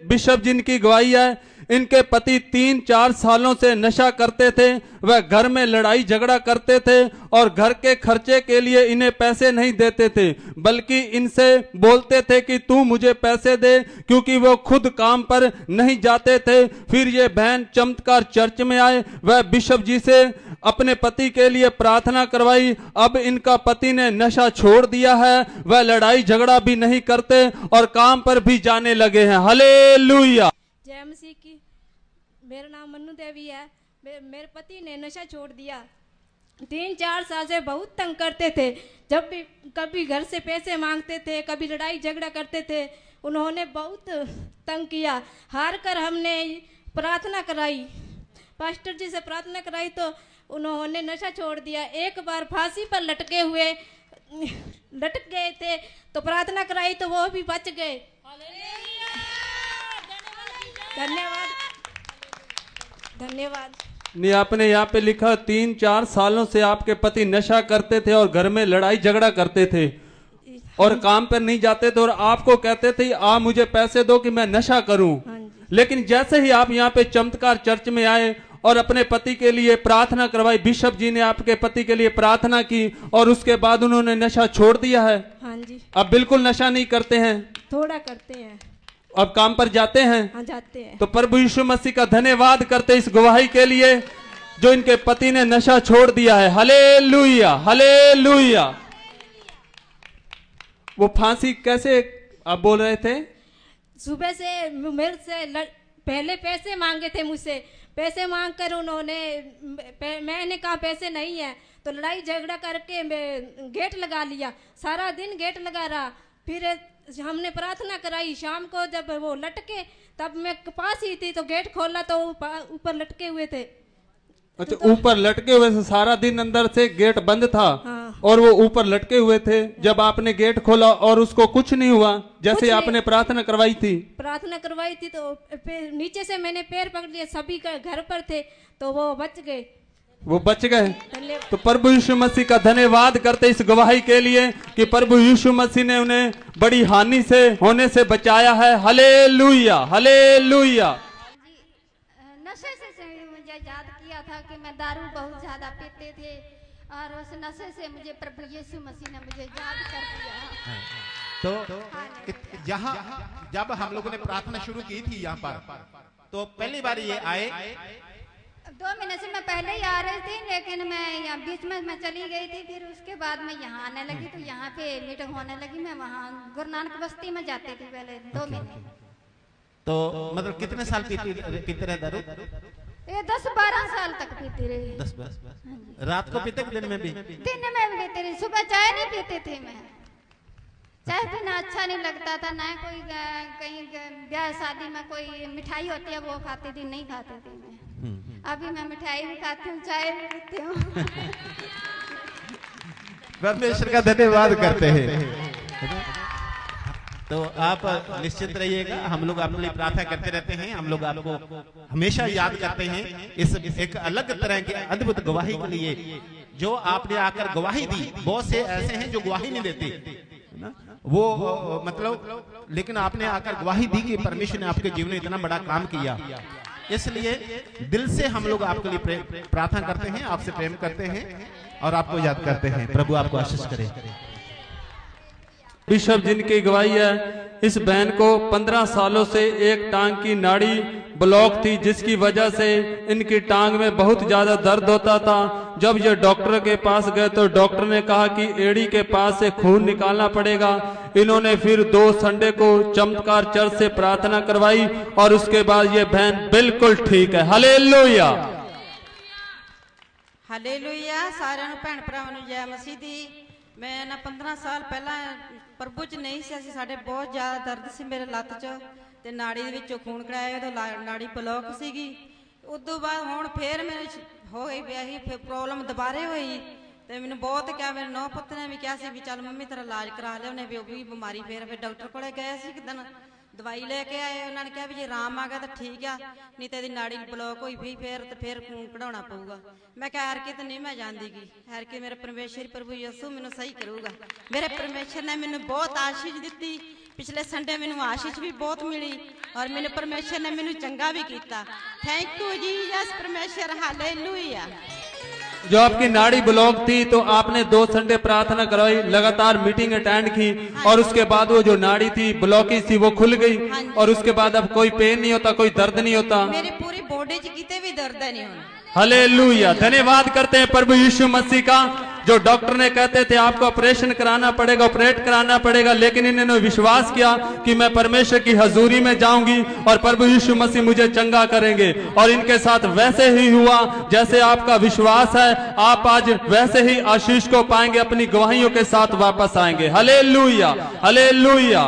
Bishop जिनकी गवाही है, इनके पति 3-4 सालों से नशा करते थे, वह घर में लड़ाई झगड़ा करते थे और घर के खर्चे के लिए इन्हें पैसे नहीं देते थे, बल्कि इनसे बोलते थे कि तू मुझे पैसे दे, क्योंकि वो खुद काम पर नहीं जाते थे। फिर ये बहन चमत्कार चर्च में आए, वह बिशप जी से अपने पति के लिए प्रार्थना करवाई। अब इनका पति ने नशा छोड़ दिया है, वह लड़ाई झगड़ा भी नहीं करते और काम पर भी जाने लगे हैं। हालेलुया। जय मसीह की। मेरा नाम मन्नू देवी है। मेरे पति ने नशा छोड़ दिया। 3-4 साल से बहुत तंग करते थे। जब भी कभी घर से पैसे मांगते थे, कभी लड़ाई झगड़ा करते थे। उन्होंने बहुत तंग किया। हार कर हमने प्रार्थना कराई, पास्टर जी से प्रार्थना कराई तो उन्होंने नशा छोड़ दिया। एक बार फांसी पर लटक गए थे तो प्रार्थना कराई तो वो भी बच गए। धन्यवाद धन्यवाद। नहीं, आपने यहाँ पे लिखा 3-4 सालों से आपके पति नशा करते थे और घर में लड़ाई झगड़ा करते थे और काम पर नहीं जाते थे और आपको कहते थे आप मुझे पैसे दो कि मैं नशा करूं। लेकिन जैसे ही आप यहाँ पे चमत्कार चर्च में आए और अपने पति के लिए प्रार्थना करवाई, बिशप जी ने आपके पति के लिए प्रार्थना की और उसके बाद उन्होंने नशा छोड़ दिया है। हाँ जी। अब बिल्कुल नशा नहीं करते हैं, थोड़ा करते हैं। अब काम पर जाते हैं। हाँ, जाते हैं। तो प्रभु यीशु मसीह का धन्यवाद करते इस गवाही के लिए जो इनके पति ने नशा छोड़ दिया है। Hallelujah hallelujah. वो फांसी कैसे आप बोल रहे थे? सुबह से मेरे से पहले पैसे मांगे थे मुझसे, पैसे मांग कर उन्होंने मैंने कहा पैसे नहीं है तो लड़ाई झगड़ा करके गेट लगा लिया। सारा दिन गेट लगा रहा। फिर हमने प्रार्थना कराई। शाम को जब वो लटके तब मैं पास ही थी तो गेट खोला तो ऊपर लटके हुए थे। अच्छा, ऊपर लटके हुए से सारा दिन अंदर से गेट बंद था। हाँ। और वो ऊपर लटके हुए थे। जब आपने गेट खोला और उसको कुछ नहीं हुआ जैसे आपने प्रार्थना करवाई थी तो नीचे से मैंने पैर पकड़ लिए, सभी घर पर थे तो वो बच गए। तो प्रभु यीशु मसीह का धन्यवाद करते इस गवाही के लिए कि प्रभु यीशु मसीह ने उन्हें बड़ी हानि से होने से बचाया है। Hallelujah hallelujah. नशे से मुझे याद किया था कि मैं दारू बहुत ज्यादा पीते थे और उस नशे से मुझे प्रभु यीशु मसीह ने मुझे याद कर दिया। तो यहाँ जब हम लोगों ने प्रार्थना शुरू की थी यहाँ पर तो पहली बार ये आए। 2 महीने से मैं पहले ही आ रही थी, लेकिन मैं यहाँ बीच में मैं चली गई थी। फिर उसके बाद मैं यहाँ आने लगी तो यहाँ पे मीटिंग होने लगी। मैं वहाँ गुरु नानक बस्ती में जाती थी पहले 2 महीने। तो मतलब कितने साल पीते रहे दारू? ये 10-12 साल तक पीती रही। 10-12 रात को पीते दिन में भी? दिन में भी पीती रही। सुबह चाय नहीं पीती थी मैं। चाय पीना अच्छा नहीं लगता था। ना कोई कहीं ब्याह शादी में कोई मिठाई होती है वो खाती थी, नहीं खाती थी मैं। अभी मैं मिठाई भी खाती हूँ, चाय भी पीती हूँ। परमेश्वर का धन्यवाद करते हैं। तो आप निश्चित रहिएगा, हम लोग आपके लिए प्रार्थना करते रहते हैं। हम लोग आपको हमेशा याद करते हैं इस एक अलग तरह की अद्भुत गवाही के लिए जो आपने आकर गवाही दी। बहुत से ऐसे हैं जो गवाही नहीं देते वो मतलब, लेकिन आपने आकर गवाही दी कि परमेश्वर ने आपके जीवन में इतना बड़ा काम किया। इसलिए दिल से हम लोग आपके लिए प्रार्थना करते हैं, आपसे प्रेम करते हैं और आपको याद करते हैं। प्रभु आपको आशीष करे। बिशप जिनकी गवाही है, इस बहन को 15 सालों से एक टांग की नाड़ी ब्लॉक थी जिसकी वजह से इनकी टांग में बहुत ज्यादा दर्द होता था। जब ये डॉक्टर के पास गए तो डॉक्टर ने कहा कि एड़ी के पास से खून निकालना पड़ेगा। इन्होंने फिर 2 संडे को चमत्कार चर्च से प्रार्थना करवाई और उसके बाद ये बहन बिल्कुल ठीक है। Hallelujah hallelujah. सारे भैन भरावां जय मसीह दी। मैं ना 15 साल पहला प्रभु च नहीं सी। साडे बहुत ज्यादा दर्द सी मेरे लत्त च ते नाड़ी दे विचों खून कढ़ाया तो नाड़ी ब्लॉक सीगी। उदों बाद हुण फिर मेरे हो गई ब्याही फिर प्रॉब्लम दोबारे हुई ते मैनूं बहुत क्या मेरे नौ पुत्त ने भी कहा भी चल मम्मी तेरा इलाज करा लिया। उन्हें भी भी बीमारी फिर डॉक्टर कोले गए सी। एक दिन दवाई लेके आए, उन्होंने कहा भी जे आराम आ गया तो ठीक है, नहीं तो नाड़ी ब्लॉक हुई भी फिर खून कढ़ाना पऊगा। मैं कहा हर कित नहीं मैं जानदी गी, हर के मेरे परमेश्वर प्रभु यीशु मैनूं सही करूगा। मेरे परमेश्वर ने मैनूं बहुत आशीष दी ਪਿਛਲੇ ਸੰਡੇ ਮੈਨੂੰ ਆਸ਼ੀਸ਼ ਵੀ ਬਹੁਤ ਮਿਲੀ ਔਰ ਮੈਨੂੰ ਪਰਮੇਸ਼ਰ ਨੇ ਮੈਨੂੰ ਚੰਗਾ ਵੀ ਕੀਤਾ। ਥੈਂਕ ਯੂ ਜੀਸਸ ਪਰਮੇਸ਼ਰ, ਹਾਲੇਲੂਇਆ। जो आपकी नाड़ी ब्लॉक थी तो आपने 2 संडे प्रार्थना करवाई, लगातार मीटिंग अटेंड की और उसके बाद वो जो नाड़ी थी ब्लॉकेज थी वो खुल गई और उसके बाद अब कोई पेन नहीं होता, कोई दर्द नहीं होता। मेरी पूरी बॉडी च किते भी दर्द नहीं होना। हालेलुया। धन्यवाद करते हैं प्रभु यीशु मसीह का। जो डॉक्टर ने कहते थे आपको ऑपरेशन कराना पड़ेगा, ऑपरेट कराना पड़ेगा, लेकिन इन्होंने विश्वास किया कि मैं परमेश्वर की हजूरी में जाऊंगी और प्रभु यीशु मसीह मुझे चंगा करेंगे। और इनके साथ वैसे ही हुआ जैसे आपका विश्वास है। आप आज वैसे ही आशीष को पाएंगे, अपनी गवाहियों के साथ वापस आएंगे। Hallelujah, hallelujah.